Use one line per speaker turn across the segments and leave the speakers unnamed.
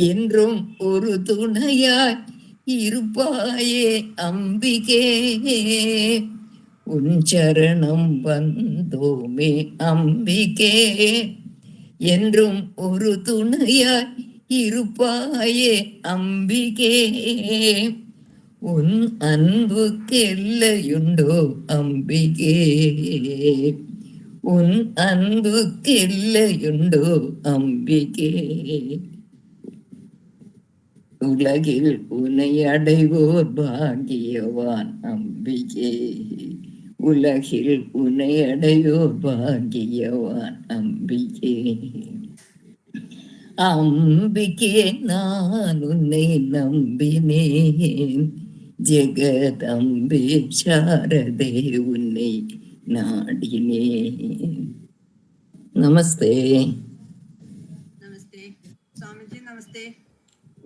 என்றும் ஒரு துணையாய் இருப்பாயே அம்பிகே. உன் சரணம் வந்தோமே அம்பிகே, என்றும் ஒரு துணையாய் இருப்பாயே அம்பிகே. உன் அன்புக்கெல்லையுண்டோ அம்பிகே, உன் அன்புக்கெல்லையுண்டோ அம்பிகே. உலகில் உன்னை அடைவோர் பாகியவான் அம்பிகே, உலகில் உன்னை அடைவோர் பாகியவான் அம்பிகே. அம்பிகே நான் உன்னை நம்பினேன், ஜெகதம்பே சாரதே உன்னை நாடினேன். நமஸ்தே.
நமஸ்தே சுவாமிஜி. நமஸ்தே.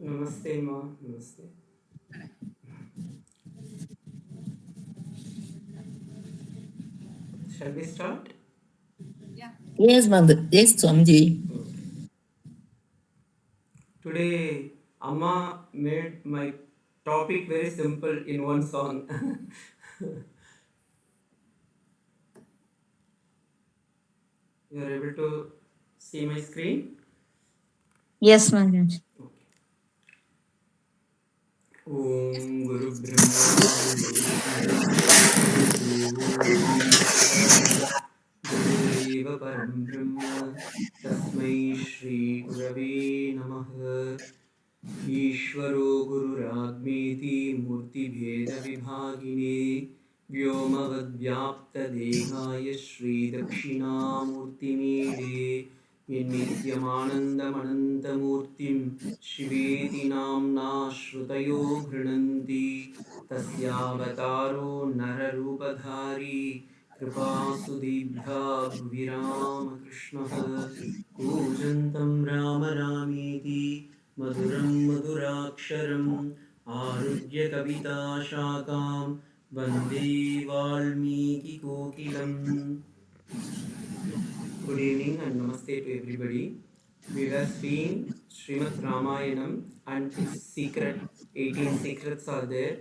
Namaste ma. Namaste. Shall we start?
Yeah.
Yes, Mother. Yes, Swamiji.
Today, Amma made my topic very simple in one song. You are able to see my screen?
Yes, Maharaj.
Om Guru Brahma Gurudeva Param Brahma Tasmai Shri Gurave Namaha. Ishvaro Gururagmeti Murti Bheda Vibhagine Vyomavad Vyapta Dehaya Shri Dakshina Murti Mede Nityamanandamanantamurtim Shiveti Namna Shrutayo Grinanti Tasyavataro Nararupadhari Kripasudibhya Bhuvirama Krishnaha Pujantam Rama Ramiti Maduram Maduraksharam Arudhya Kavita Shakam Vande Valmiki Kokilam. Good evening and namaste to everybody. We were seeing Srimad Ramayanam and its secret, 18 secrets are there.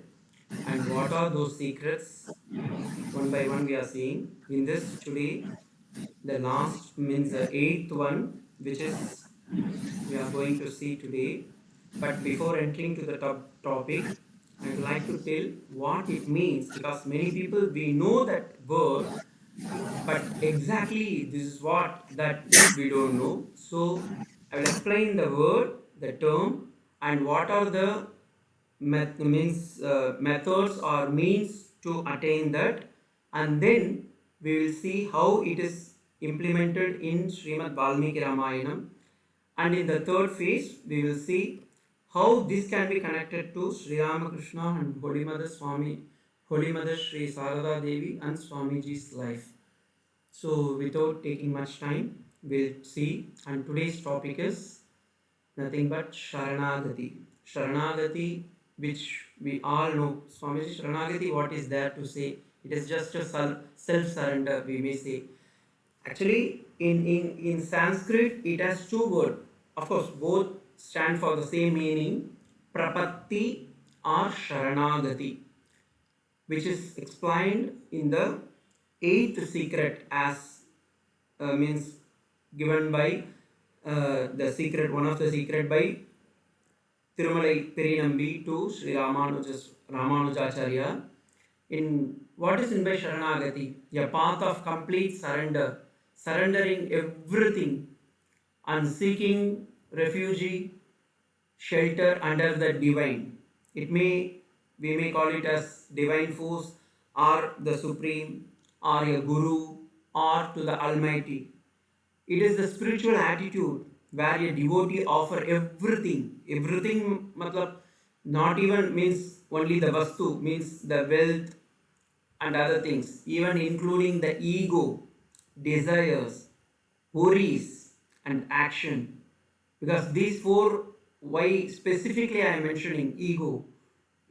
And what are those secrets? One by one we are seeing. In this today, the last means the 8th one, which is we are going to see today. But before entering to the topic, I would like to tell what it means, because many people, we know that word, but exactly this is what that we don't know. So I will explain the word, the term, and what are the methods or means to attain that, and then we will see how it is implemented in Srimad Valmiki Ramayanam. And in the third phase, we will see how this can be connected to Sri Ramakrishna and Holy Mother Swami, Holy Mother Sri Sarada Devi and Swamiji's life. So without taking much time, we'll see. And today's topic is nothing but Saranagati. Saranagati, which we all know. Swamiji, Saranagati, what is there to say? It is just a self-surrender, we may say. Actually, in Sanskrit, it has two words. Of course, both stand for the same meaning, Prapatti or Saranagati, which is explained in the 8th secret as means given by the secret, one of the secret by Tirumalai Perinambi to Sri Ramanujacharya. In what is in by Sharanagati? A path of complete surrender, surrendering everything and seeking refuge, shelter under the divine. We may call it as divine force or the supreme or a guru or to the Almighty. It is the spiritual attitude where a devotee offer everything. Everything matlab not even means only the vastu, means the wealth and other things, even including the ego, desires, worries and action. Because these four, why specifically I am mentioning ego?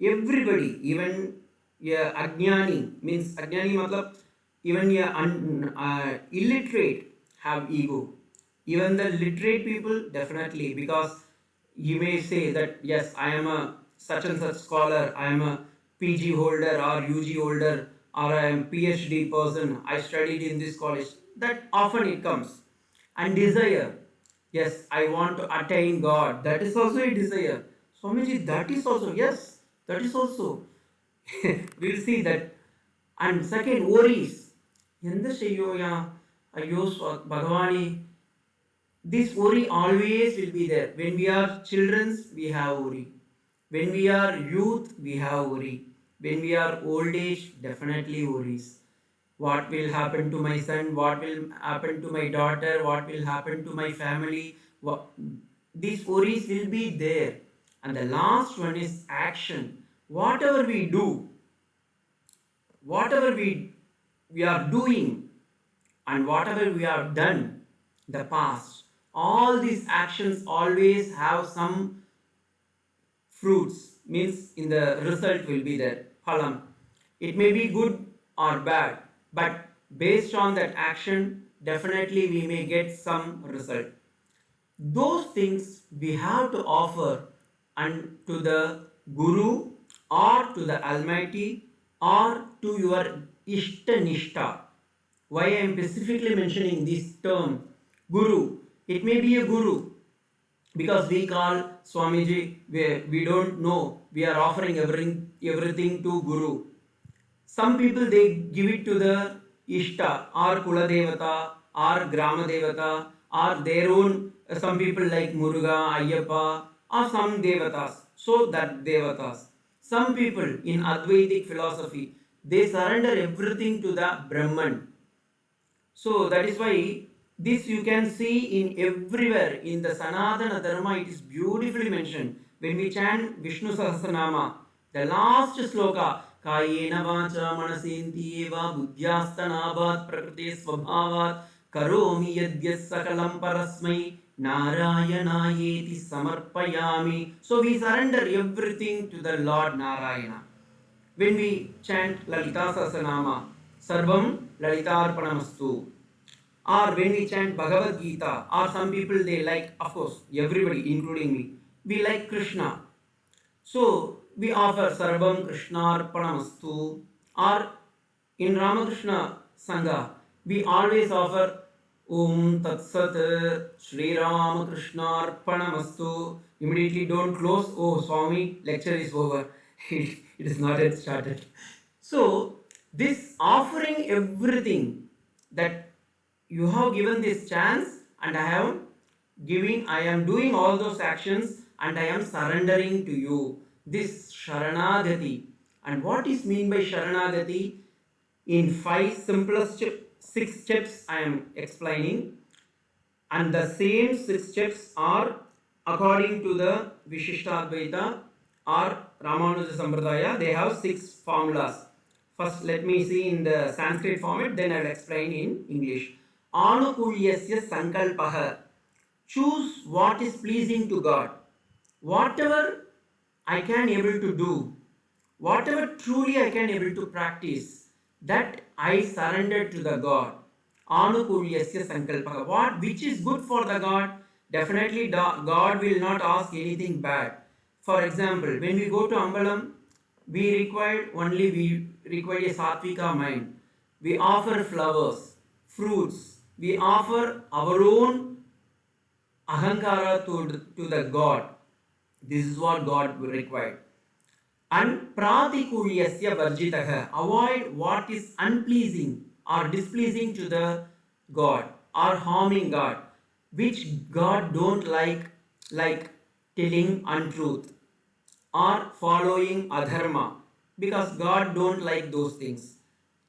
Everybody, even Ajnani, means Ajnani matlab even illiterate have ego. Even the literate people, definitely, because You may say that, yes, I am a such and such scholar, I am a PG holder or UG holder, or I am PhD person, I studied in this college. That often it comes. And desire, yes, I want to attain God. That is also a desire. Swamiji, that is also, yes, that is also. We'll see that. And second, worries. എന്ത് ചെയ്യോയാ അയ്യോ ഭഗവാനെ, this worry always will be there. When we are children, we have worry. When we are youth, we have worry. When we are old age, definitely worries. What will happen to my son? What will happen to my daughter? What will happen to my family? What, these worries will be there. And the last one is action. Whatever we do, whatever we are doing, and whatever we have done in the past, all these actions always have some fruits, means in the result will be there, phalam. It may be good or bad, but based on that action, definitely we may get some result. Those things we have to offer unto the Guru or to the Almighty or to your Ishta Nishta. Why I am specifically mentioning this term Guru? It may be a Guru, because we call Swamiji, we don't know, we are offering everything to Guru. Some people they give it to the Ishta or Kula Devata or Grama Devata or their own, some people like Muruga, Ayyappa or some Devatas. So that Devatas. Some people in Advaitic philosophy, they surrender everything to the Brahman. So that is why this you can see in everywhere in the Sanatana Dharma. It is beautifully mentioned when we chant Vishnu Sahasranama. The last sloka, Kayena vacha manasindiyeva buddhyastanabat prakriti svabhavat karomi yadyas sakalam parasmai narayanayeti samarpayami. So we surrender everything to the Lord Narayana. When we chant Lalita Sahasranama, Sarvam Lalitarpanamastu, or when we chant Bhagavad Gita, or some people they like, of course, everybody, including me, we like Krishna. So we offer Sarvam Krishnarpanamastu, or in Ramakrishna Sangha, we always offer Om Tat Sat Shri Ramakrishnarpanamastu. Immediately don't close. Oh, Swami, lecture is over. It is not yet started. So, this offering everything that you have given this chance, and I am doing all those actions, and I am surrendering to you. This Sharanagati. And what is mean by Sharanagati? In six steps I am explaining, and the same six steps are according to the Vishishtadvaita or Ramanuja Sampradaya. They have six formulas. First, let me see in the Sanskrit format, then I will explain in English. Anukulyasya sankalpaha. Choose what is pleasing to God. Whatever I can able to do, whatever truly I can able to practice, that I surrender to the God. Anukulyasya sankalpaha. What which is good for the God, definitely God will not ask anything bad. For example, when we go to Ambalam, we require a sattvika mind. We offer flowers, fruits. We offer our own ahankara to the God. This is what God required. And pratikulyasya varjitaha. Avoid what is unpleasing or displeasing to the God or harming God, which God don't like telling untruth or following adharma, because God don't like those things.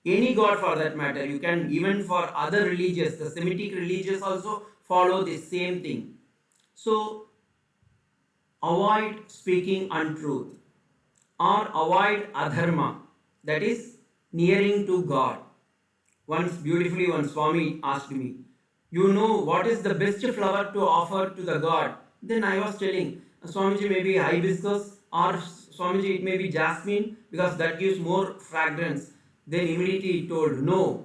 Any God for that matter, you can even for other religions, the Semitic religions also follow the same thing. So avoid speaking untruth or avoid adharma, that is nearing to God. Once beautifully one Swami asked me, you know what is the best flower to offer to the God? Then I was telling, Swamiji, maybe hibiscus, or Swamiji, it may be jasmine, because that gives more fragrance. Then immediately he told, no,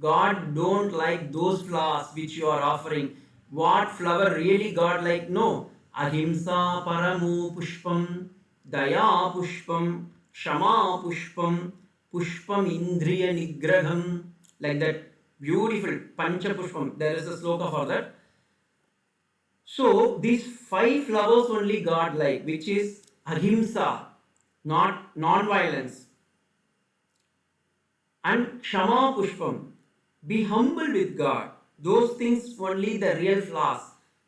God don't like those flowers which you are offering. What flower really God like? No, ahimsa paramo pushpam, daya pushpam, kshama pushpam, pushpam indriya nigraham. Like that beautiful pancha pushpam, there is a sloka for that. So these 5 flowers only God like, which is ahimsa, not non-violence, and kshama pushpam, be humble with God. Those things only the real flowers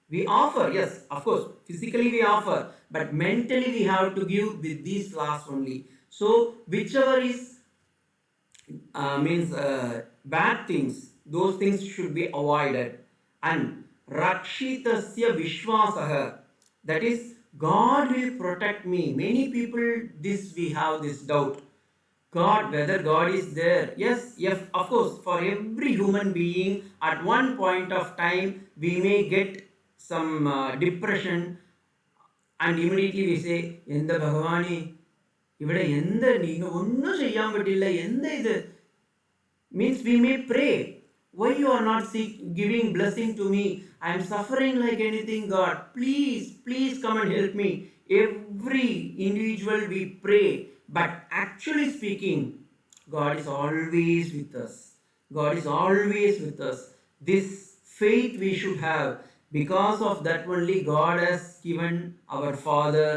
we offer. Yes, of course, physically we offer, but mentally we have to give with these flowers only. So whichever is means bad things, those things should be avoided. And rakshitasya vishwasaha, that is, God will protect me. Many people, this we have this doubt. God, whether God is there. Yes, yes, of course, for every human being, at one point of time, we may get some depression, and immediately we say, എന്ത് ഭഗവാനെ ഇവിടെ എന്ത് നീങ്ങ ഒന്നും ചെയ്യാൻ പറ്റില്ല, എന്ത് ഇത്, means we may pray, why you are not giving blessing to me, I am suffering like anything, God, please, please come and help me. Every individual we pray, but actually speaking, God is always with us. God is always with us. This faith we should have. Because of that only God has given our father,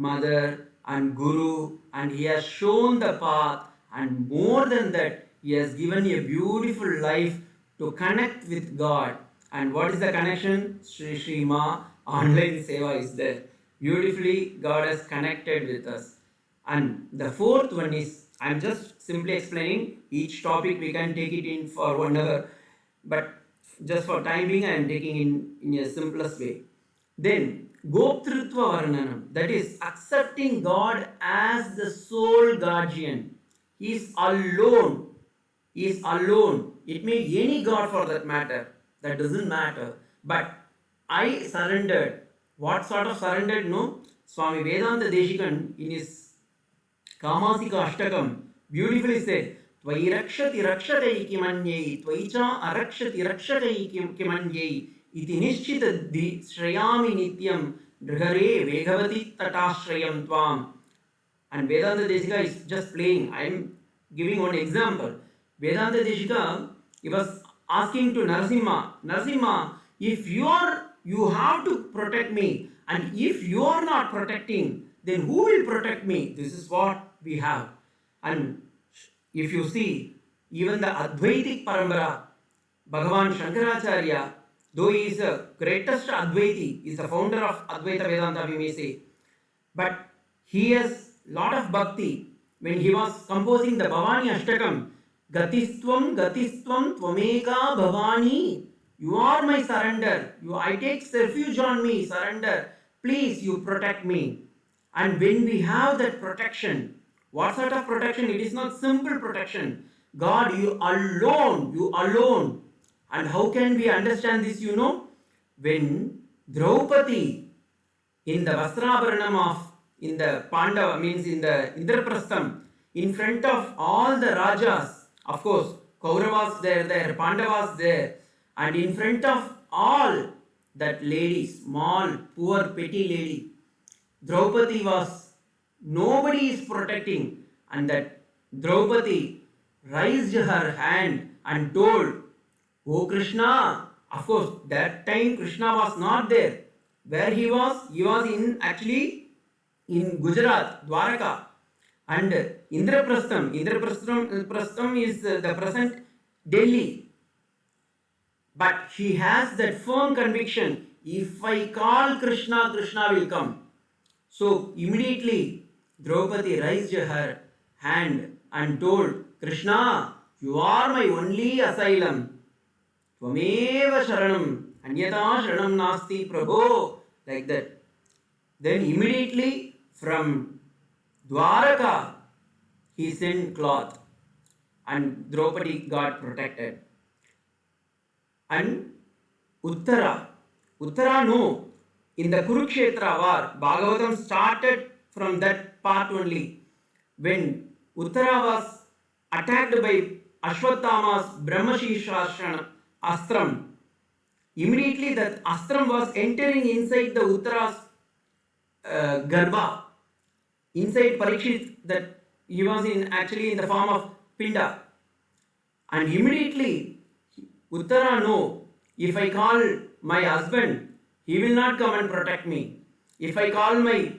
mother and guru, and he has shown the path, and more than that, he has given a beautiful life to connect with God. And what is the connection? Sri Shrima online seva is there. Beautifully God has connected with us. And the fourth one is, I am just simply explaining each topic, we can take it in for 1 hour, but just for time being I am taking in a simplest way. Then Goptrutva Varnanam, that is accepting God as the sole guardian. He is alone. He is alone. It may be any God for that matter. That doesn't matter. But I surrendered. What sort of surrendered? No. Swami Vedanta Deshikan in his Kamasika Ashtakam beautifully said, Tvai rakshati rakshatai kimanyei, Tvaicha arakshati rakshatai kimanyei, iti nishchita shrayami nityam, drhare vegavati tatashrayam tvam. And Vedanta Desika is just playing. I am giving one example. Vedanta Desika, he was asking to Narasimha, if you have to protect me, and if you are not protecting, then who will protect me? This is what we have. And if you see, even the Advaitic Parambara, Bhagavan Shankaracharya, though he is the greatest Advaiti, is the founder of Advaita Vedanta, we may say, but he has lot of bhakti. When he was composing the Bhavani Ashtakam, Gatistvam Gatistvam Tvameka Bhavani, you are my surrender. I take refuge on me, surrender. Please, you protect me. And when we have that protection, what sort of protection? It is not simple protection. God, you alone. And how can we understand this? When Draupadi, in the Vastrabharanam of, in the Pandava, means in the Indraprastham, in front of all the Rajas, of course, Kauravas there, Pandavas there, and in front of all that lady, small, poor, petty lady, Draupadi was, nobody is protecting, and that Draupadi raised her hand and told, Oh Krishna, of course, that time Krishna was not there. Where he was? He was actually in Gujarat, Dwaraka. And Indraprastham is the present Delhi. But she has that firm conviction, if I call Krishna, Krishna will come. So immediately Draupadi raised her hand and told, Krishna, you are my only asylum. Tvameva sharanam, anyata sharanam nasti prabho. Like that. Then immediately from Dwaraka, he sent cloth, and Draupadi got protected. And Uttara, no. In the Kurukshetra war, Bhagavatam started from that part only. When Uttara was attacked by Ashwatthama's Brahmashishra Astram, immediately that Astram was entering inside the Uttara's Garbha. Inside Parikshit, that he was in actually in the form of Pinda. And immediately Uttara know, if I call my husband, he will not come and protect me. If I call my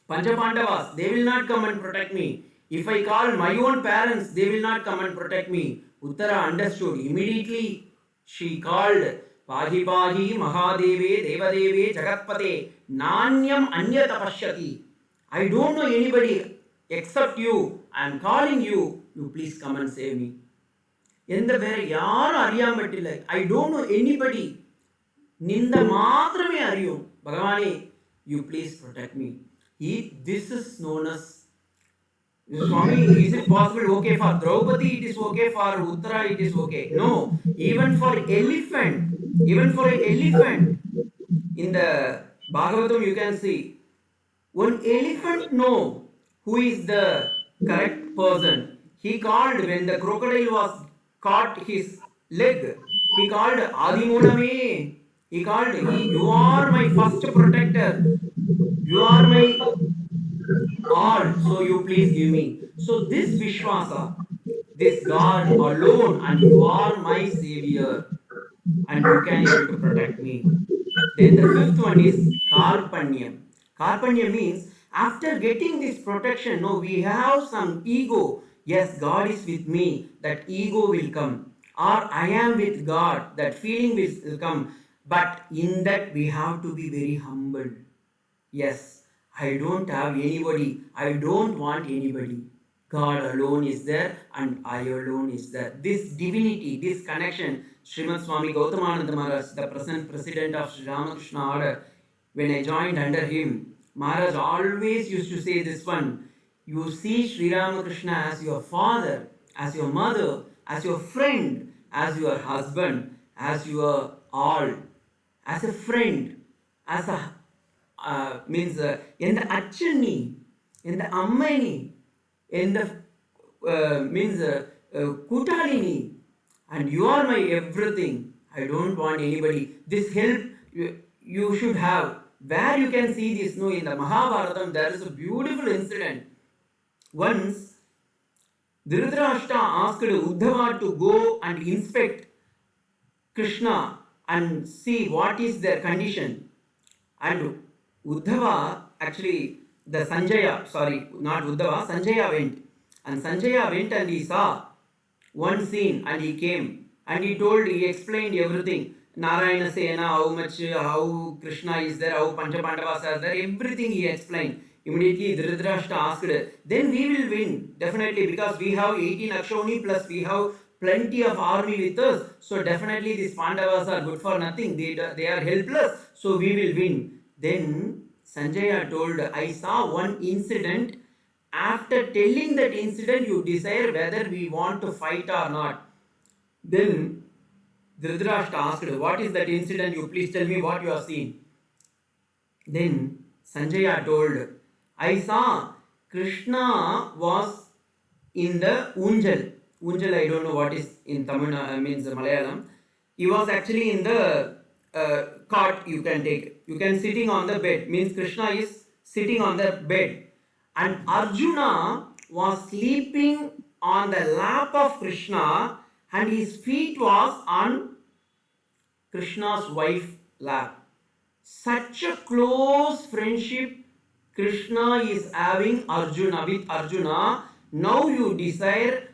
Panchapandavas, they will not come and protect me. If I call my own parents, they will not come and protect me. Uttara understood. Immediately she called Pahi Pahi Mahadeve Devadeve Jagatpate Nanyam Anyata Pashyati. I don't know anybody except you. I am calling you. You please come and save me. எந்த வேற யாரும் அறியாம பட்டில்ல. I don't know anybody. நிந்த மாத்திரமே அறியும். பகவானே, you please protect me. This is known as Swami. Is it possible? Okay, for Draupadi it is okay, for Uttara it is okay. No, even for elephant, even for an elephant, in the Bhagavatam you can see, one elephant know who is the correct person. He called when the crocodile was caught his leg. He called Adimuname. He called, you are my first protector. You are my all. So you please give me. So this Vishwasa, this God alone, and you are my savior, and you can able to protect me. Then the fifth one is Karpanyam. Karpanyam means after getting this protection, no, we have some ego. Yes, God is with me. That ego will come. Or I am with God. That feeling will come. But in that we have to be very humble. Yes, I don't have anybody. I don't want anybody. God alone is there and I alone is there. This divinity, this connection, Srimad Swami Gautamananda Maharaj, the present president of Sri Ramakrishna Order, when I joined under him, Maharaj always used to say this one, you see Sri Ramakrishna as your father, as your mother, as your friend, as your husband, as your all, as a friend, as a means in the achani, in the ammani, in the means kutalini, and you are my everything. I don't want anybody. This help you should have. Where you can see this, no, in the Mahabharatam, there is a beautiful incident. Once Dhritarashtra asked Uddhava to go and inspect Krishna and see what is their condition. And Uddhava, actually, the Sanjaya, sorry, not Uddhava, Sanjaya went. And Sanjaya went and he saw one scene and he came. And he explained everything. Narayana Sena, how much, how Krishna is there, how Panchapandavas are there, everything he explained. Immediately Dhritarashtra asked, then we will win, definitely, because we have 18 Akshoni plus we have plenty of army with us. So definitely these Pandavas are good for nothing. They are helpless. So we will win. Then Sanjaya told, I saw one incident. After telling that incident, you desire whether we want to fight or not. Then Dhritarashtra asked, what is that incident? You please tell me what you have seen. Then Sanjaya told, I saw Krishna was in the Unjal. Unjal, I don't know what is in Tamil, means Malayalam. He was actually in the cot, you can take. You can sitting on the bed. Means Krishna is sitting on the bed. And Arjuna was sleeping on the lap of Krishna and his feet was on Krishna's wife lap. Such a close friendship Krishna is having Arjuna with Arjuna. Now you decide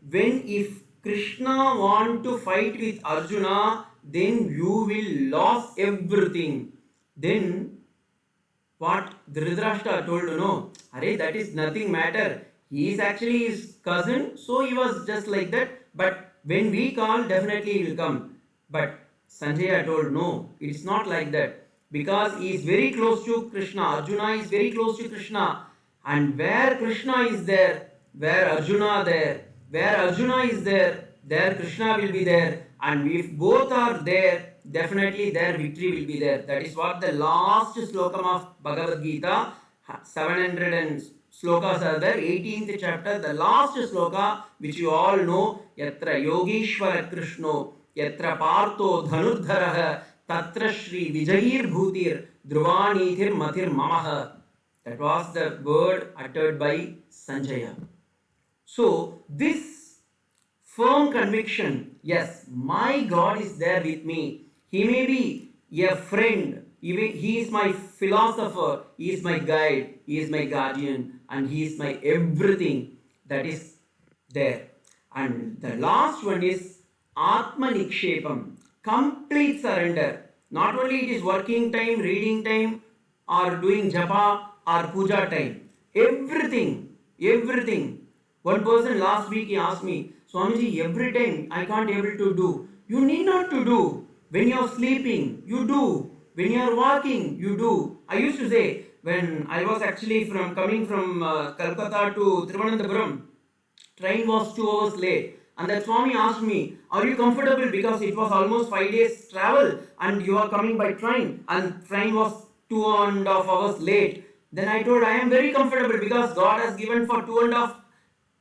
when if Krishna want to fight with Arjuna, then you will lose everything. Then what Dhritarashtra told, no, Arey, that is nothing matter. He is actually his cousin, so he was just like that. But when we call, definitely he will come. But Sanjaya told, no, it's not like that. Because he is very close to Krishna. Arjuna is very close to Krishna. And where Krishna is there, where Arjuna there, where Arjuna is there, there Krishna will be there. And if both are there, definitely their victory will be there. That is what the last slokam of Bhagavad Gita, 700 and slokas are there, 18th chapter, the last sloka which you all know, Yatra Yogeshwara Krishno, Yatra Partho Dhanurdharaha, Tatra Shri Vijayir Bhutir Dhruvanithir Mathir Mamaha. That was the word uttered by Sanjaya. So, this firm conviction, yes, my God is there with me. He may be a friend, he is my philosopher, he is my guide, he is my guardian, and he is my everything that is there. And the last one is Atma Nikshepam, complete surrender. Not only it is working time, reading time, or doing japa or puja time. Everything. One person last week he asked me, Swamiji, every time I can't able to do. You need not to do. When you are sleeping, you do. When you are walking, you do. I used to say when I was actually coming from Calcutta to Thiruvananthapuram, train was 2 hours late. And that Swami asked me, are you comfortable? Because it was almost 5 days travel and you are coming by train and train was 2.5 hours late. Then I told I am very comfortable because God has given for 2.5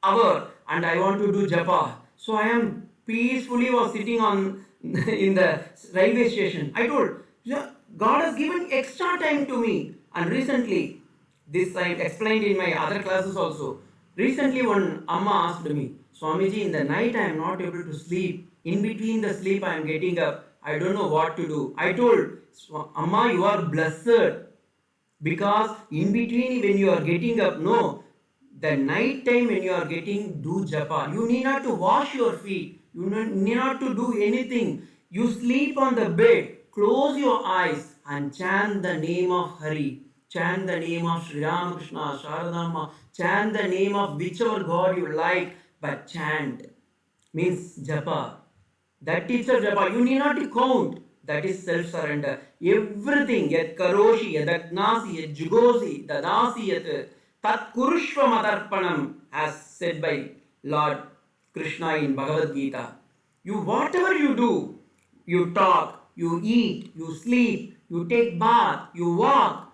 hours and I want to do japa. So I am peacefully was sitting on in the railway station. I told, "Yeah, God has given extra time to me. And recently, this I explained in my other classes also. Recently, one Amma asked me, Swamiji, in the night I am not able to sleep. In between the sleep I am getting up. I don't know what to do. I told, Amma, you are blessed because in between when you are getting up, no, the night time when you are getting do japa, you need not to wash your feet, you need not to do anything. You sleep on the bed, close your eyes and chant the name of Hari, chant the name of Sri Ramakrishna, Sharadama, chant the name of whichever God you like, but chant means japa. That is a japa. You need not to count. That is self-surrender. Everything, yat karoshi, yat agnasi, yat jugosi, dadasi, yat tat kurushva madarpanam, as said by Lord Krishna in Bhagavad Gita. You, whatever you do, you talk, you eat, you sleep, you take bath, you walk,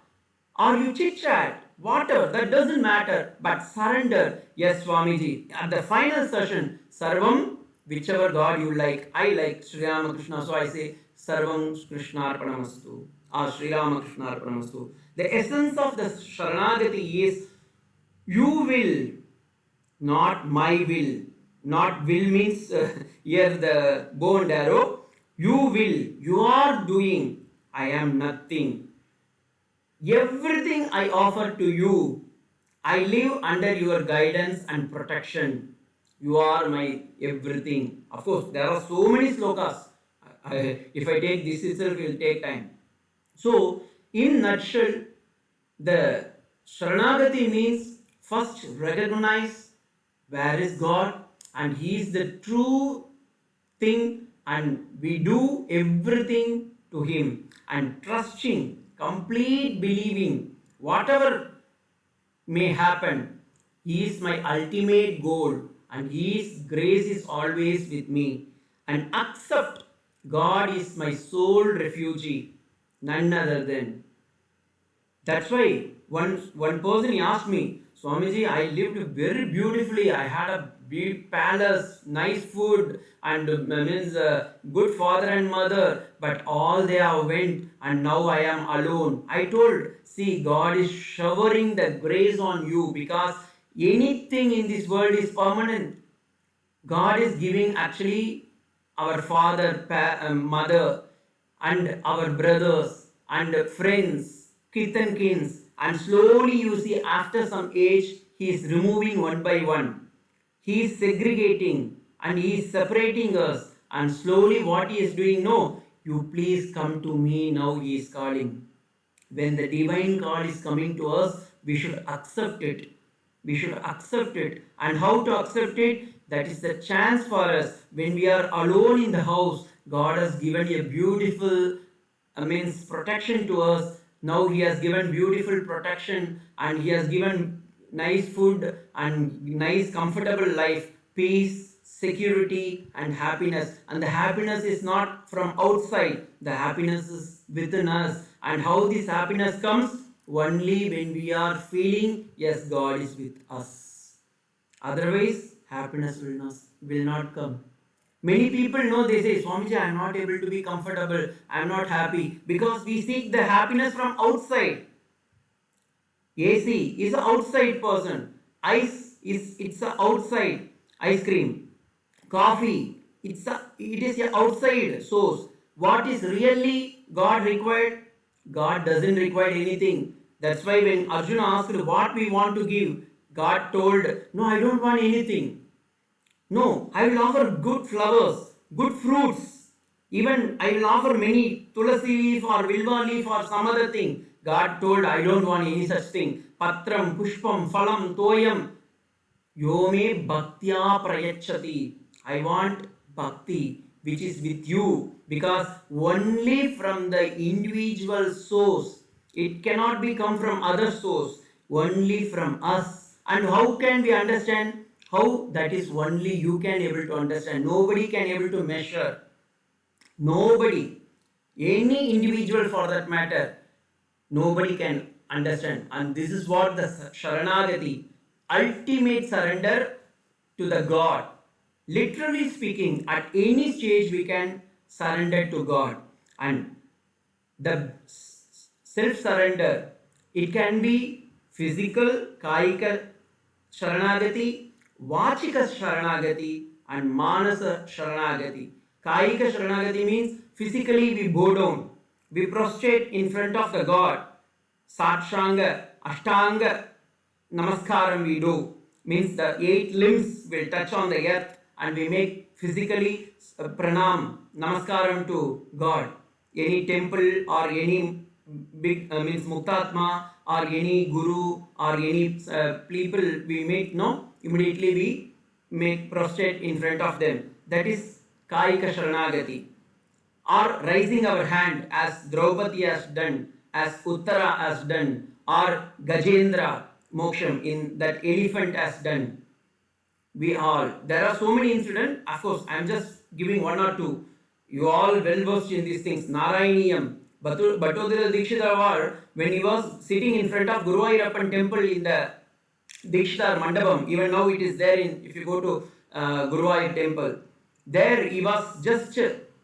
or you chit chat, whatever, that doesn't matter, but surrender. Yes, Swamiji. At the final session, Sarvam, whichever God you like, I like Sri Ramakrishna, so I say Sarvam Krishna Arpanamastu or Sri Ramakrishna Arpanamastu. The essence of the Saranagati is you will, not my will. Not will means here the bow and arrow. You will, you are doing, I am nothing. Everything I offer to you, I live under your guidance and protection. You are my everything. Of course, there are so many slokas. If I take this itself, it will take time. So, in nutshell, the Sharanagati means first recognize where is God and He is the true thing and we do everything to Him and trusting, complete believing whatever may happen. He is my ultimate goal and His grace is always with me. And accept God is my sole refuge, none other than. That's why one person he asked me, Swamiji, I lived very beautifully. I had a big palace, nice food, and means good father and mother. But all they have went, and now I am alone. I told, see, God is showering the grace on you because anything in this world is permanent. God is giving actually our father, mother, and our brothers and friends, kith and kins, and slowly you see after some age he is removing one by one. He is segregating and he is separating us, and slowly what he is doing, no, you please come to me now, he is calling. When the divine call is coming to us, we should accept it. We should accept it. And how to accept it? That is the chance for us. When we are alone in the house, God has given a beautiful means protection to us. Now He has given beautiful protection and He has given nice food and nice comfortable life, peace, security and happiness. And the happiness is not from outside, the happiness is within us. And how this happiness comes? Only when we are feeling, yes, God is with us. Otherwise, happiness will not come. Many people know, they say, Swamiji, I am not able to be comfortable, I am not happy, because we seek the happiness from outside. AC is an outside person. Ice is it's a outside ice cream. Coffee it is a outside source. What is really God required? God doesn't require anything. That's why when Arjuna asked what we want to give, God told, no, I don't want anything. No, I will offer good flowers, good fruits. Even I will offer many tulasi leaf or vilva leaf or some other thing. God told, I don't want any such thing. Patram, pushpam, phalam, toyam. Yome bhaktya prayachati. I want bhakti which is with you, because only from the individual source. It cannot be come from other source. Only from us. And how can we understand? How? That is only you can able to understand. Nobody can able to measure. Nobody. Any individual for that matter. Nobody can understand. And this is what the Saranagati, ultimate surrender to the God. Literally speaking, at any stage we can surrender to God. And the self surrender, it can be physical, kaika sharanagati, vachika sharanagati, and manasa sharanagati. Kaika sharanagati means physically we bow down, we prostrate in front of the God. Satshanga, Ashtanga, Namaskaram we do. Means the 8 limbs will touch on the earth and we make physically pranam, Namaskaram to God. Any temple or any big means Muktatma or any guru or any people we make, no, immediately we make prostrate in front of them. That is Kaika Sharanagati. Or raising our hand as Draupadi has done, as Uttara has done, or Gajendra Moksham in that elephant has done. We all, there are so many incidents. Of course, I am just giving one or two. You all well versed in these things. Narayaniyam, Bhattodara Dikshidhar, when he was sitting in front of Guru Ayappan temple in the Dikshidhar Mandapam, even now it is there in, if you go to Guruvayur temple, there he was just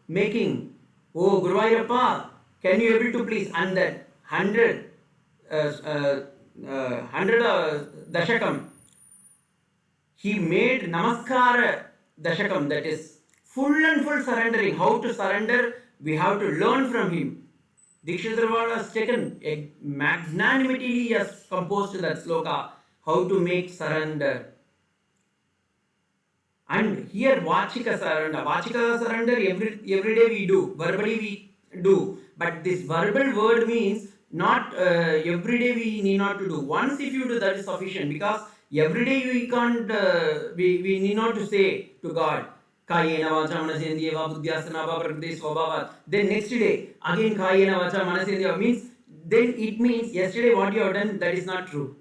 making, oh Guruvayurappa, can you able to please, and that 100 dashakam, he made Namaskara dashakam, that is full and full surrendering. How to surrender, we have to learn from him. Dikshidhar has taken a magnanimity, he has composed that sloka, how to make surrender. And here Vachika surrender every day we do, verbally we do. But this verbal word means not every day we need not to do. Once if you do, that is sufficient, because every day we can't, we need not to say to God, Kayena vacha manasendiyeva buddhyasana prakti swabhavat. Then next day, again Kayena vacha manasendiyeva means, then it means yesterday what you have done, that is not true.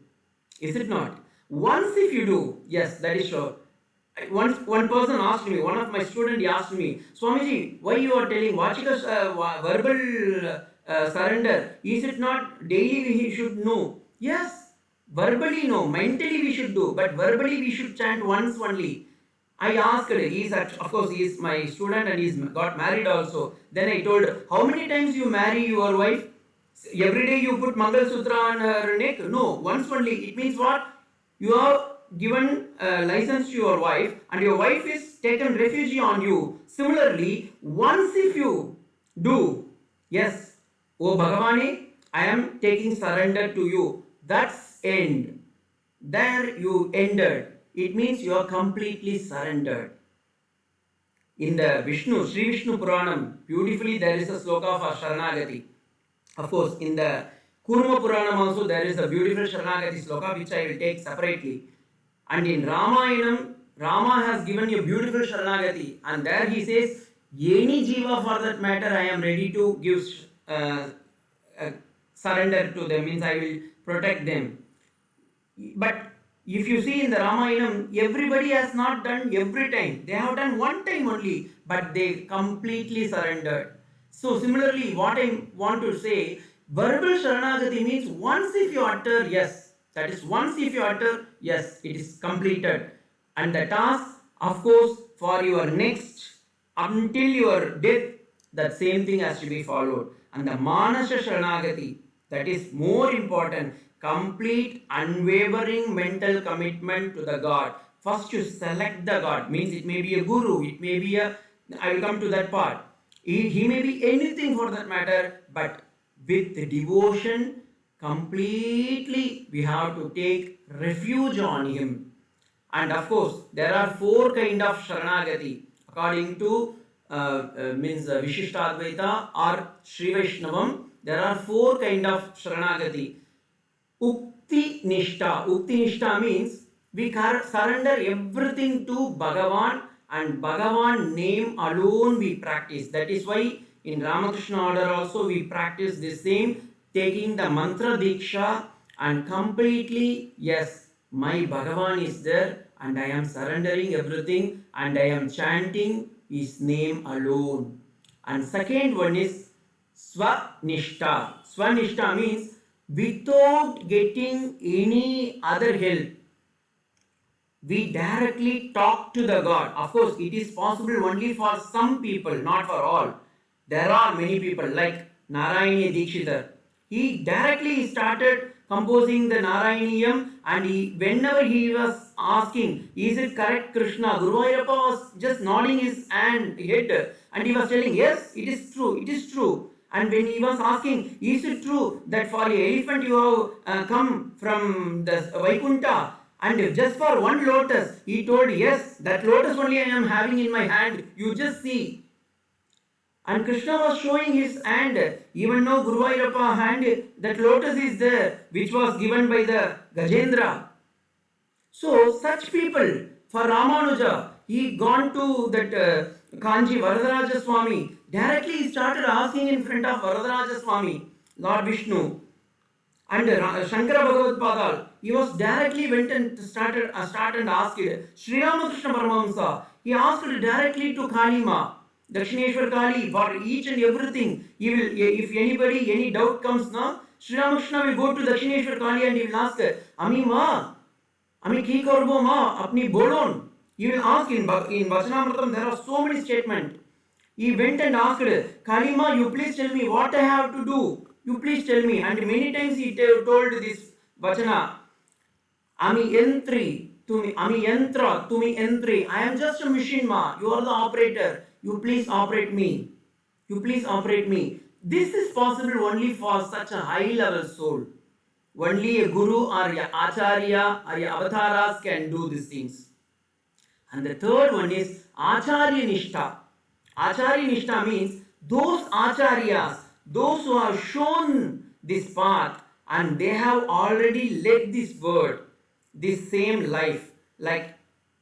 Is it not? Once if you do, yes, that is sure. Once one person asked me, one of my students asked me, Swamiji, why you are telling Vachika verbal surrender? Is it not daily we should know? Yes, verbally no, mentally we should do, but verbally we should chant once only. I asked, of course he is my student and he's got married also. Then I told, how many times you marry your wife? Every day you put Mangal Sutra on her neck? No, once only. It means what? You have given license to your wife and your wife is taken refuge on you. Similarly, once if you do, yes, oh Bhagavani, I am taking surrender to you. That's end. There you ended. It means you are completely surrendered. In the Vishnu, Sri Vishnu Puranam, beautifully there is a sloka for Sharanagati. Of course, in the Kurma Puranam also there is a beautiful Sharanagati sloka which I will take separately. And in Ramayanam, Rama has given you beautiful Sharanagati, and there he says, any jiva for that matter, I am ready to give surrender to them, means I will protect them. But if you see in the Ramayanam, everybody has not done every time. They have done one time only, but they completely surrendered. So similarly, what I want to say, verbal Sharanagati means once if you utter, yes, that is once if you utter, yes, it is completed. And the task, of course, for your next until your death, that same thing has to be followed. And the Manasa Sharanagati, that is more important, complete unwavering mental commitment to the God. First you select the God, means it may be a guru, it may be a, I will come to that part. He may be anything for that matter, but with devotion, completely we have to take refuge on him. And of course, there are four kind of Sharanagati according to means Vishishtadvaita or Sri Vaishnavam. There are four kind of Sharanagati. Ukti Nishta. Ukti Nishta means we surrender everything to Bhagavan, and Bhagavan name alone we practice. That is why in Ramakrishna order also we practice the same, taking the mantra diksha and completely, yes, my Bhagavan is there and I am surrendering everything and I am chanting his name alone. And second one is Swanishta. Swanishta means without getting any other help, we directly talk to the God. Of course, it is possible only for some people, not for all. There are many people like Narayani Dikshidhar. He directly started composing the Narayaniyam, and whenever he was asking, is it correct Krishna? Guru Ayappa was just nodding his head and he was telling, yes, it is true, it is true. And when he was asking, is it true that for an elephant you have come from the Vaikunta? And just for one lotus, he told, yes, that lotus only I am having in my hand. You just see. And Krishna was showing his hand. Even though Guru Ayappa hand, that lotus is there, which was given by the Gajendra. So such people, for Ramanuja, he gone to that Kanji Varadaraja Swami. Directly he started asking in front of Varadaraja Swami, Lord Vishnu. And Shankara Bhagavad Padal, he was directly went and started and asked Sri Ramakrishna Paramahamsa. He asked directly to Kalima, Dakshineshwar Kali, for each and everything. He will, if anybody, any doubt comes now, Sri Ramakrishna will go to Dakshineshwar Kali and he will ask, Ami ma, Ami ki karbo ma, apni bolon. He will ask in Vachanamritam, there are so many statements. He went and asked, Kalima, you please tell me what I have to do. You please tell me. And many times he told this Vachana, Ami Yantri, Ami Yantra, Tumi Yantri. I am just a machine ma. You are the operator. You please operate me. You please operate me. This is possible only for such a high level soul. Only a guru or a acharya or a avataras can do these things. And the third one is Acharya Nishta. Acharya Nishta means those acharyas, those who have shown this path and they have already led this world, this same life, like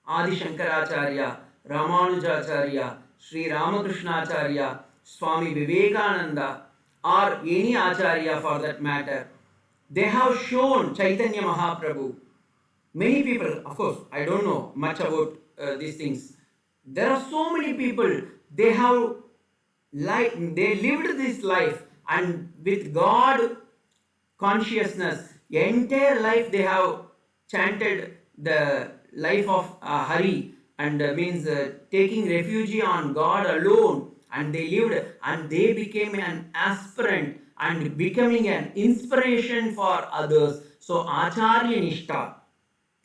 Adi Shankaracharya, Ramanujacharya, Sri Ramakrishna Acharya, Swami Vivekananda, or any Acharya for that matter. They have shown Chaitanya Mahaprabhu. Many people, of course, I don't know much about these things. There are so many people, they have they lived this life and with God consciousness, entire life they have chanted the life of Hari and means taking refuge on God alone, and they lived and they became an aspirant and becoming an inspiration for others. So Acharya Nishta,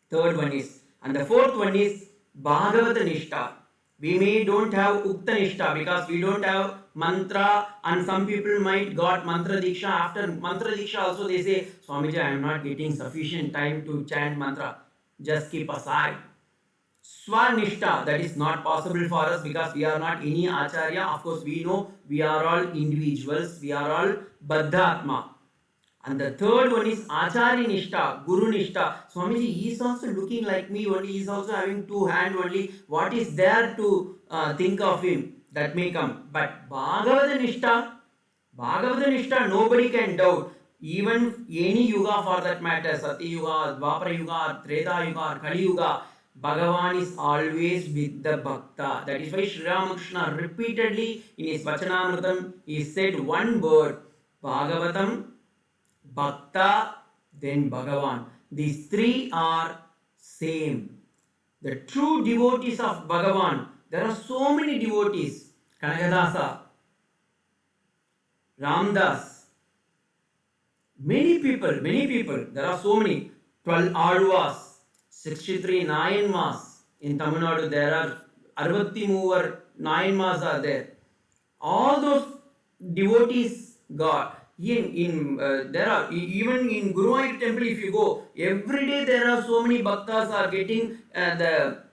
third one is, and the fourth one is Bhagavata Nishta. We may don't have Ukta Nishta because we don't have mantra, and some people might got mantra diksha. After mantra diksha also they say, Swamiji, I am not getting sufficient time to chant mantra. Just keep aside. Swanishta, that is not possible for us because we are not any acharya. Of course, we know we are all individuals, we are all Baddhatma. And the third one is Acharya Nishta, Guru Nishta. Swamiji, he is also looking like me only, he is also having two hands only. What is there to think of him? That may come. But Bhagavata Nishta, nobody can doubt. Even any yuga for that matter, Satya Yuga, Dwapara Yuga, Treta Yuga, or Kali Yuga, Bhagavan is always with the Bhakta. That is why Sri Ramakrishna repeatedly in his Vachanamritam, he said one word, Bhagavatam, Bhakta, then Bhagavan. These three are same. The true devotees of Bhagavan, There are so many devotees. Kanagadasa, Ramdas, many people. There are so many. 12 Alvas, 63 Nayanmas. In Tamil Nadu, there are 63 Nayanmas are there. All those devotees got. There are even in Guruvayur temple, if you go, every day there are so many bhaktas are getting the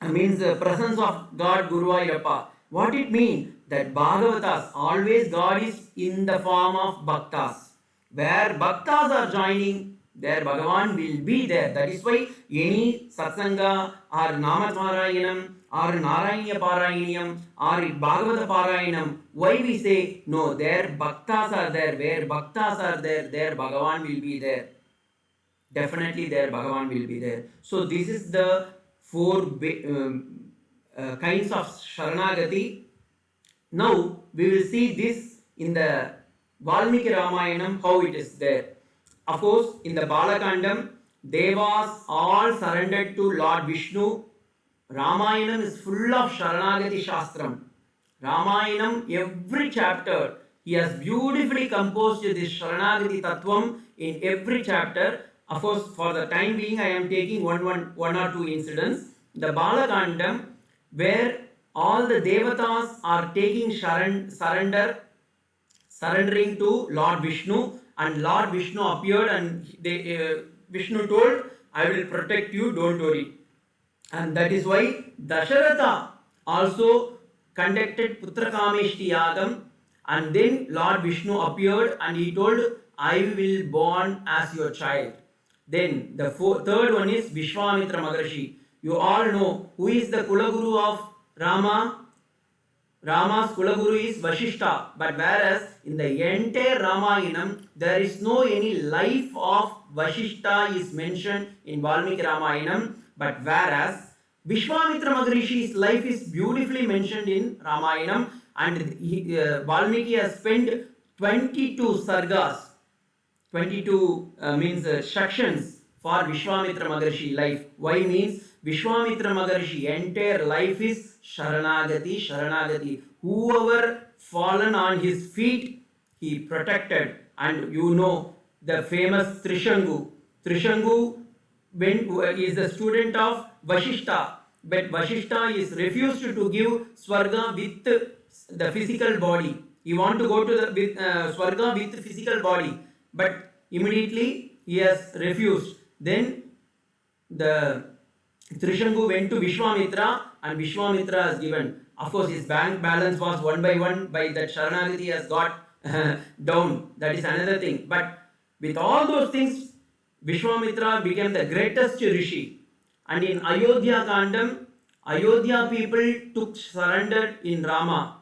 means the presence of God Guruvayurappa. What it means? That Bhagavatas, always God is in the form of bhaktas. Where bhaktas are joining, there Bhagavan will be there. That is why any satsanga or namatmarayanam or narayanya parayanyam or bhagavata parayanam, why we say no, there bhaktas are there. Where bhaktas are there, there Bhagavan will be there. Definitely there Bhagavan will be there. So this is the four kinds of Sharanagati. Now we will see this in the Valmiki Ramayanam, how it is there. Of course, in the Balakandam, Devas all surrendered to Lord Vishnu. Ramayanam is full of Sharanagati Shastram. Ramayanam, every chapter, he has beautifully composed this Sharanagati Tattvam in every chapter. Of course, for the time being, I am taking one or two incidents. The Balakandam, where all the devatas are taking surrendering to Lord Vishnu, and Lord Vishnu appeared and Vishnu told, I will protect you, don't worry. And that is why Dasharatha also conducted Putrakameshti Yagam, and then Lord Vishnu appeared and he told, I will born as your child. Then the third one is Vishwamitra Maharshi. You all know who is the Kulaguru of Rama. Rama's Kulaguru is Vashishta, but whereas in the entire Ramayanam there is no any life of Vashishta is mentioned in Valmiki Ramayanam, but whereas Vishwamitra Maharishi's life is beautifully mentioned in Ramayanam, and Valmiki has spent 22 sargas, 22 means sections for Vishwamitra Maharshi life. Why means Vishwamitra Maharshi entire life is Sharanagati. Whoever fallen on his feet, he protected. And you know the famous Trishangu. Trishangu is the student of Vashishta, but Vashishta is refused to give Swarga with the physical body. He want to go to the Swarga with physical body, but immediately he has refused. Then the Trishangu went to Vishwamitra and Vishwamitra has given. Of course, his bank balance was one by that Sharanagati has got down. That is another thing. But with all those things, Vishwamitra became the greatest rishi. And in Ayodhya Kandam, Ayodhya people took surrender in Rama.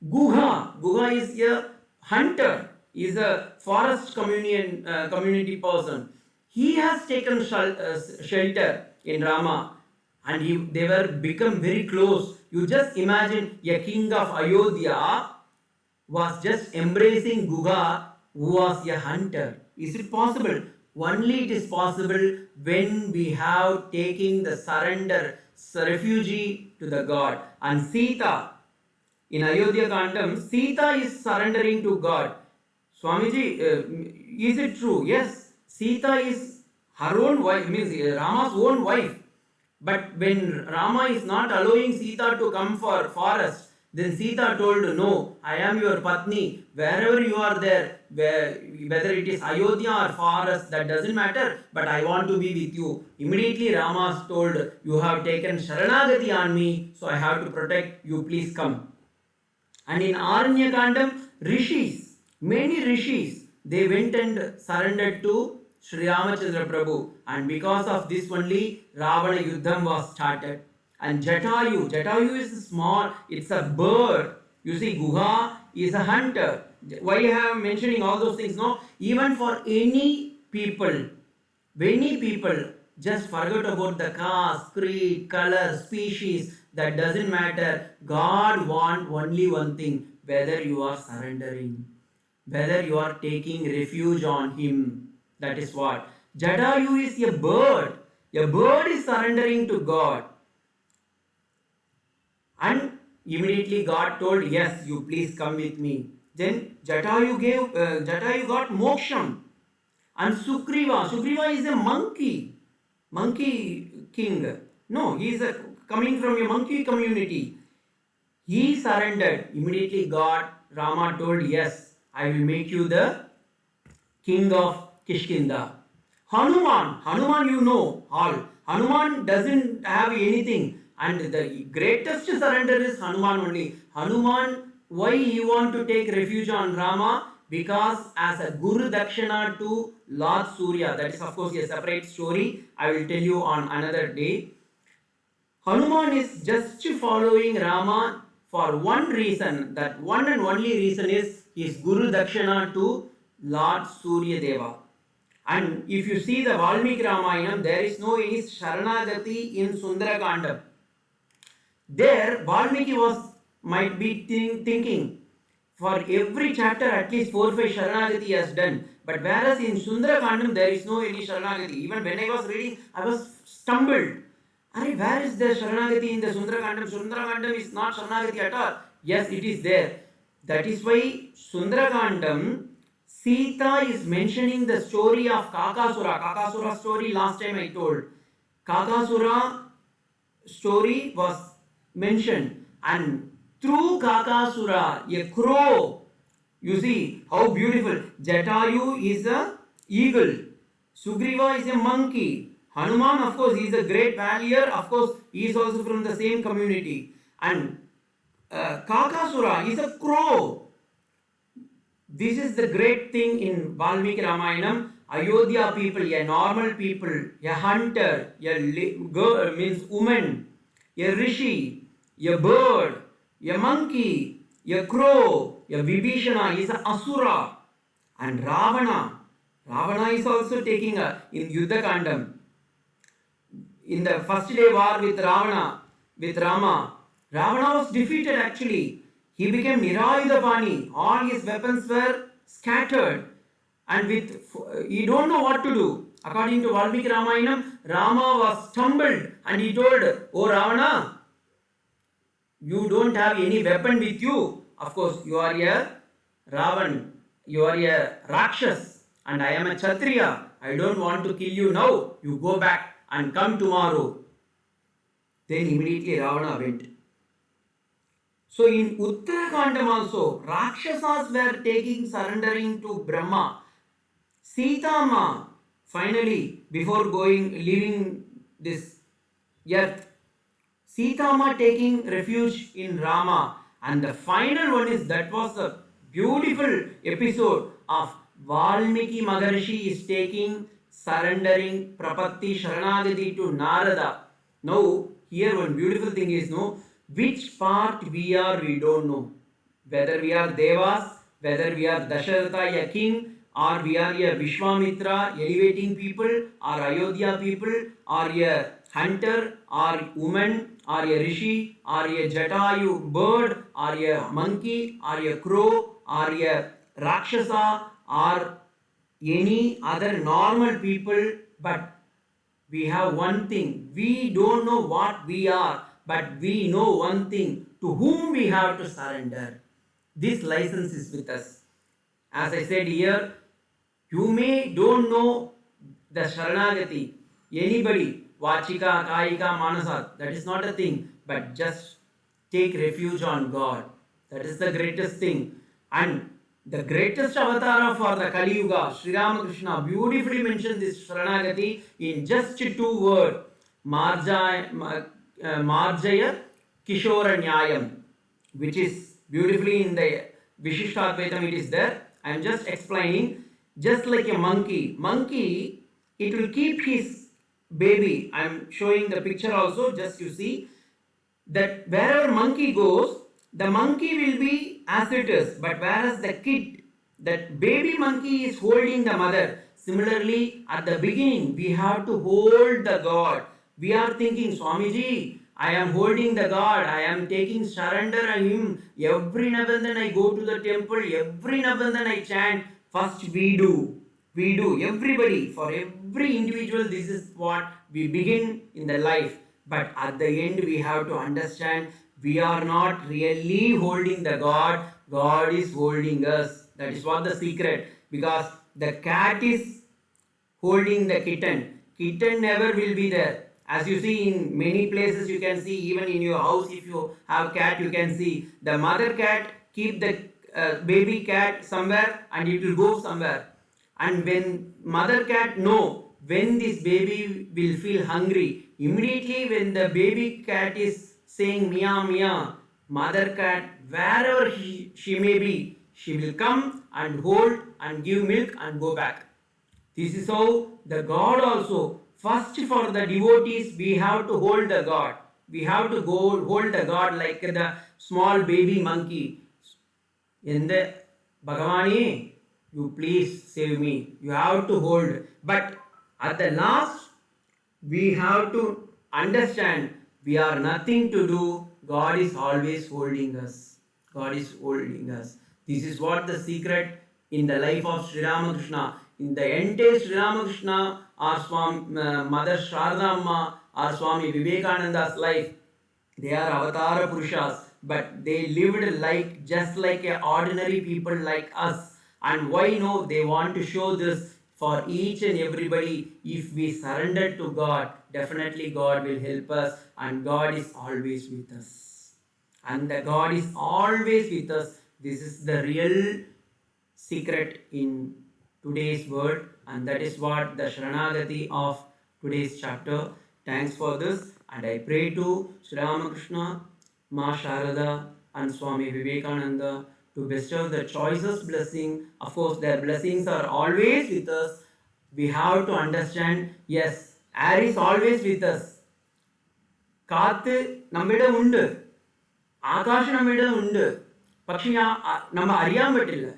Guha is a hunter, is a forest community person. He has taken shelter in Rama, and they were become very close. You just imagine a king of Ayodhya was just embracing Guga, who was a hunter. Is it possible? Only it is possible when we have taking the surrender, refugee to the God. And Sita, in Ayodhya Kandam, Sita is surrendering to God. Swamiji, is it true? Yes, Sita is her own wife, means Rama's own wife. But when Rama is not allowing Sita to come for forest, then Sita told, no, I am your Patni. Wherever you are there, whether it is Ayodhya or forest, that doesn't matter, but I want to be with you. Immediately Rama told, you have taken Sharanagati on me, so I have to protect you, please come. And in Aranya Kandam, many rishis, they went and surrendered to Sri Ramachandra Prabhu, and because of this only Ravana Yuddham was started. And Jatayu is small, it's a bird. You see, Guha is a hunter. Why I am mentioning all those things? No, even for any people just forget about the caste, creed, color, species. That doesn't matter. God wants only one thing: whether you are surrendering, whether you are taking refuge on Him. That is what. Jadayu is a bird. A bird is surrendering to God. And immediately God told, yes, you please come with me. Then Jatayu got moksham. And Sugriva is a monkey king. No, he is coming from a monkey community. He surrendered. Immediately God, Rama told, yes, I will make you the king of Kishkinda. Hanuman you know all. Hanuman doesn't have anything. And the greatest surrender is Hanuman only. Hanuman, why he want to take refuge on Rama? Because as a Guru Dakshina to Lord Surya, that is of course a separate story. I will tell you on another day. Hanuman is just following Rama for one reason. That one and only reason is his Guru Dakshina to Lord Surya Deva. And if you see the Valmiki Ramayanam, there is no any Saranagati in Sundarakandam. There, Valmiki might be thinking for every chapter at least 4 5 Sharanagati he has done. But whereas in Sundarakandam there is no any Sharanagati. Even when I was reading, I was stumbled. Where is the Sharanagati in the Sundarakandam? Sundarakandam is not Sharanagati at all. Yes, it is there. That is why Sundarakandam, Sita is mentioning the story of Kakasura. Kakasura story last time I told. Kakasura story was mentioned, and through Kakasura, a crow, you see how beautiful. Jatayu is a eagle, Sugriva is a monkey, Hanuman of course he is a great warrior, of course he is also from the same community, and Kakasura is a crow. This is the great thing in Valmiki Ramayanam. Ayodhya people, a normal people, a hunter, a girl means woman, a rishi, a bird, a monkey, a crow, a Vibhishana is an asura, and Ravana. Ravana is also taking in Yuddhakandam. In the first day war with Rama, Ravana was defeated actually. He became Nirayudapani. All his weapons were scattered. And he don't know what to do. According to Valmiki Ramayanam, Rama was stumbled and he told, oh Ravana, you don't have any weapon with you. Of course, you are a Ravan. You are a Rakshas. And I am a Kshatriya. I don't want to kill you now. You go back and come tomorrow. Then immediately Ravana went. So in Uttarakandam also, Rakshasas were surrendering to Brahma. Sita finally, before leaving this earth, Sita taking refuge in Rama. And the final one that was a beautiful episode of Valmiki Maharshi is surrendering Prapatti Sharanagati to Narada. Now, here one beautiful thing is, which part we are, we don't know. Whether we are Devas, whether we are Dasharatha, a king, or we are a Vishwamitra, elevating people, or Ayodhya people, or a hunter, or woman, or a rishi, or a Jatayu bird, or a monkey, or a crow, or a Rakshasa, or any other normal people, but we have one thing. We don't know what we are, but we know one thing, to whom we have to surrender. This license is with us. As I said here, you may don't know the Sharanagati. Anybody, Vachika, Kaika, Manasa, that is not a thing, but just take refuge on God. That is the greatest thing. And the greatest avatar for the Kali Yuga, Sri Ramakrishna, beautifully mentioned this Sharanagati in just 2 words. Marjaya Kishora Nyayam, which is beautifully in the Vishishtadvaitam it is there. I am just explaining, just like a monkey, it will keep his baby. I am showing the picture also, just you see, that wherever monkey goes, the monkey will be as it is, but whereas the kid, that baby monkey is holding the mother. Similarly, at the beginning, we have to hold the God. We are thinking, Swamiji, I am holding the God, I am taking surrender on Him. Every now and then I go to the temple, every now and then I chant. First we do, everybody, for every individual, this is what we begin in the life. But at the end, we have to understand we are not really holding the God, God is holding us. That is what the secret. Because the cat is holding the kitten. Kitten never will be there. As you see in many places, you can see even in your house, if you have cat, you can see the mother cat keep the baby cat somewhere and it will go somewhere. And when mother cat know when this baby will feel hungry, immediately when the baby cat is saying meow meow, mother cat wherever she may be, she will come and hold and give milk and go back. This is how the God also, first for the devotees, we have to hold the God. We have to go hold the God like the small baby monkey. In the Bhagavani, you please save me. You have to hold. But at the last, we have to understand we are nothing to do. God is always holding us. God is holding us. This is what the secret in the life of Sri Ramakrishna. In the entire Sri Ramakrishna or Mother Sharda Amma or Swami Vivekananda's life, they are avatara purushas, but they lived like just like a ordinary people like us. And why no? They want to show this for each and everybody. If we surrender to God, definitely God will help us, and God is always with us. And the God is always with us. This is the real secret in today's world, and that is what the Sharanagati of today's chapter. Thanks for this, and I pray to Sri Ramakrishna, Ma Sharada, and Swami Vivekananda to bestow the choicest blessing. Of course, their blessings are always with us. We have to understand, yes, air is always with us. കാത്ത് നമ്മുടെ ഉണ്ട്, ആകാശം നമ്മുടെ ഉണ്ട്, പക്ഷെ നമ്മ അറിയാൻ പറ്റില്ല.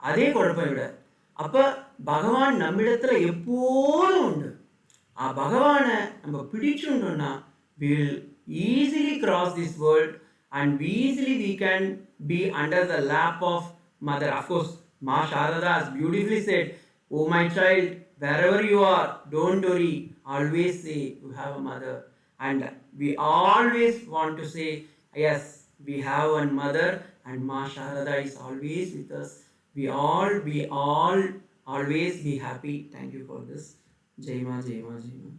അതേ കുഴപ്പം ഇവിടെ. അപ്പൊ ഭഗവാൻ നമ്മിടത്തിൽ എപ്പോഴും ഉണ്ട്. ആ ഭഗവാനെ നമ്മ പിടിച്ചുകൊണ്ടുവന്നാ will easily cross this world and easily we can be under the lap of mother. Of course, Ma Sharada has beautifully said, "Oh my child, wherever you are, don't worry. Always say you have a mother." And we always want to say, yes, we have one mother, and Ma Sharada is always with us. We all always be happy. Thank you for this. Jai Ma, Jai Ma, Jai Ma.